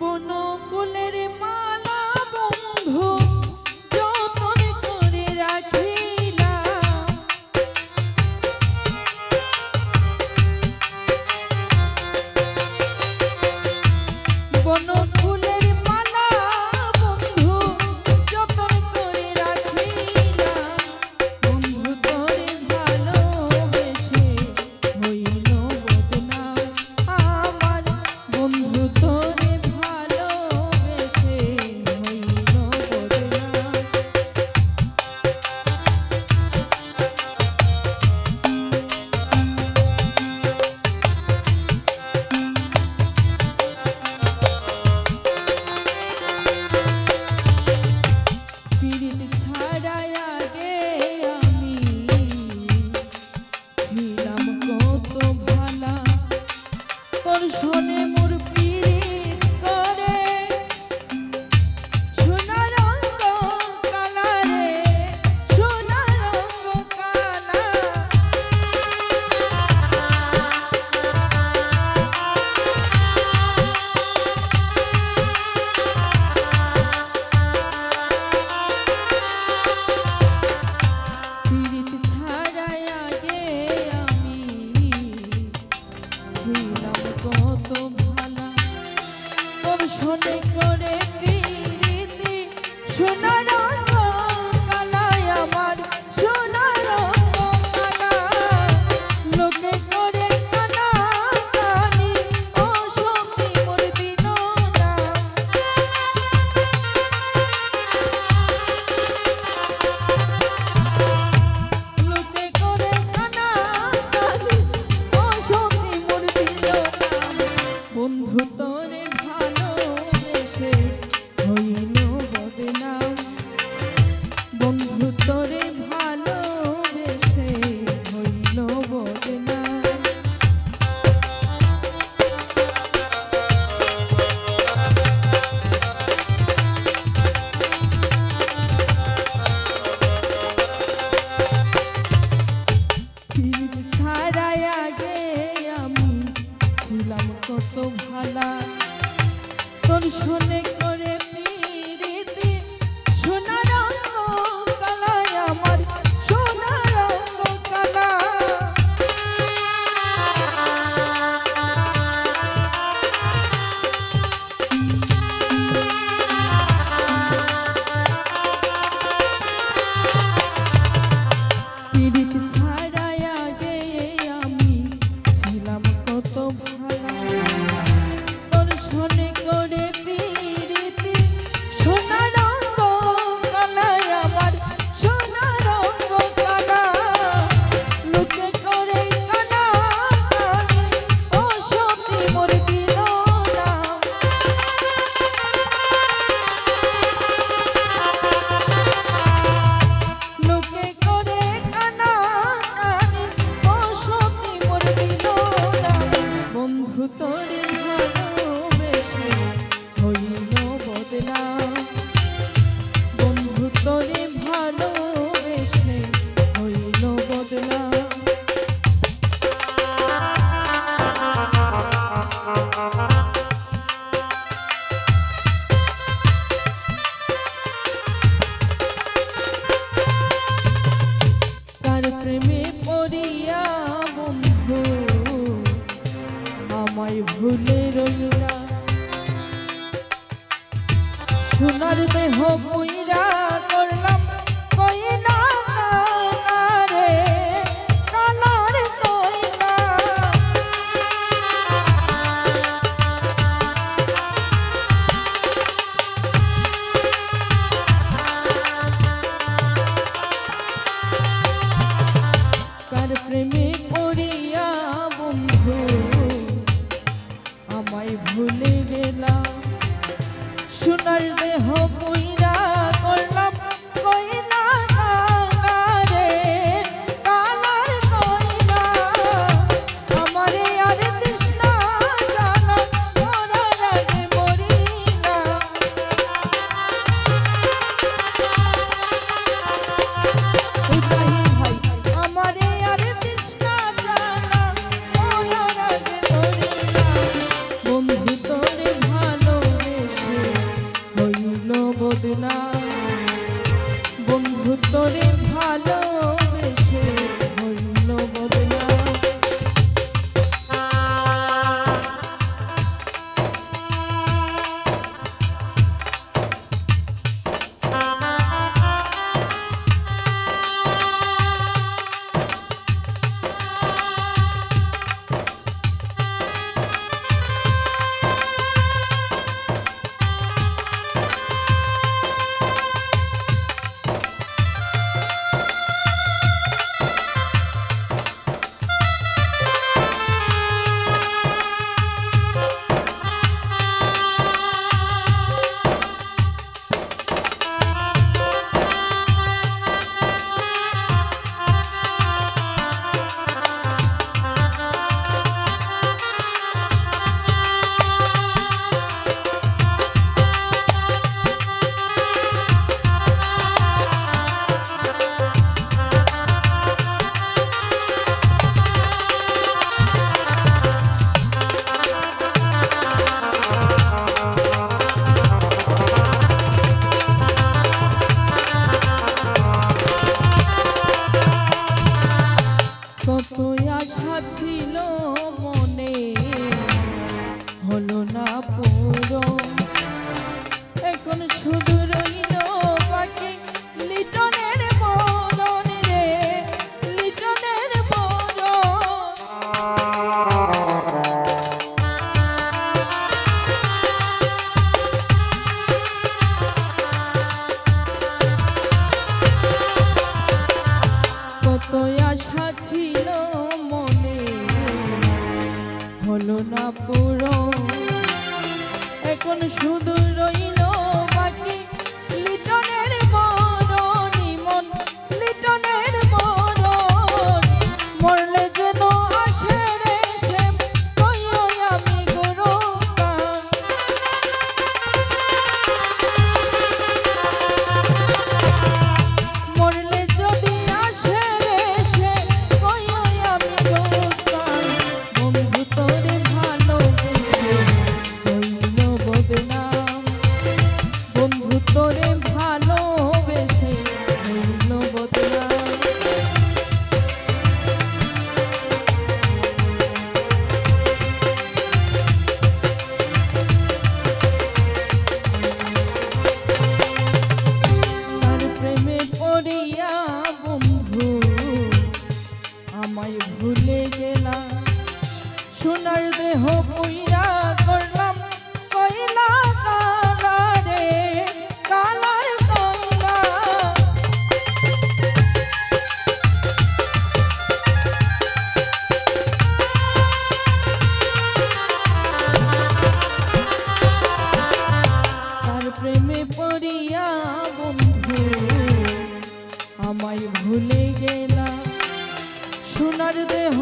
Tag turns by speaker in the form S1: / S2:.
S1: বন ফুলের মালা বন্ধু যতন করে রাখিলাম, বন ফুলের মালা বন্ধু যতন করে রাখিলাম, বন্ধু তোরে ভালোবেসে হইল বদনাম আমার, বন্ধু তোরে ভালোবেসে হইল বদনাম। পীড়িত ছাড়াই আগে আমি ছিলাম কত ভালা, তোর শোনে মোর পীড়িত করে সোনা রঙ কালা রে, সোনা রঙ কালা। পীড়িত ছাড়াই আগে আমি ছিলাম কত ভালা, তোর শোনে করে পীড়িতি সোনা রঙ কালায় আমার, সোনা রঙ কালা। লোকে করে কানা কানি ও সখী মোর দিল না, লোকে করে কানা কানি ও সখী মোর দিল না। বন্ধু তোরে ভালোবেসে হইল বদনাম, বন্ধু তোরে ভালোবেসে হইল বদনাম। পীড়িত ছাড়াই আগে আমি ছিলাম কত ভালা, তোর শোনে করে পীড়িতি সোনা রঙ কালায় আমার, সোনা রঙ কালা। পীড়িত ছাড়াই আগে আমি ছিলাম কত ভালা, তোর শোনে করে পীড়িতি সোনা রঙ কালায় আমার, সোনা রঙ কালা। লোকে করে কানা কানি ও সখী মোর দিল না, লোকে করে কানা কানি ও সখী মোর দিল না। বন্ধু তোরে ভালোবেসে হইল বদনাম, বন্ধু তোরে ভালোবেসে হইল বদনাম। কার প্রেমে পড়িয়া বন্ধু আমায় ভুলে রইলা, সোনার দেহ পুইরা করলাম কইনা রে, কালার কইনা। কার প্রেমে পড়িয়া বন্ধু আমায় ভুলে গেলা, সোনার দেহ পুইরা করলাম কইনা রে, কালার কইনা। আমারে আর তৃষ্ণা জানা মরার আগে মরি না, ইব্রাহিম ভাই আমারে আর তৃষ্ণা জানা মরার আগে মরি না। বন্ধু তোরে ভালোবেসে শুধু রইল বাকি লিটনের মরণ রে, লিটনের মরণ। কত আশা ছিল মনে হলো না পুরো, এখন শুধু রইল বাকি লিটনের মরণ, মন লিটনের মরণ। মরলে যেন আসে রে সে কইও আমি গুরুগান, মরলে যদি আসে রে সে কইও আমি গুরুগান। বন্ধু তোরে ভালোবেসে হইল বদনাম, বন্ধু তোরে ভালোবেসে হইল বদনাম। তার প্রেমে পড়িয়া বন্ধু আমায় ভুলে গেলা, সোনার দেহ পুইরা করলাম কইলা কালা রে, কালার কইলা। তার প্রেমে পড়িয়া বন্ধু আমায় ভুলে গেলা, সোনার দেহ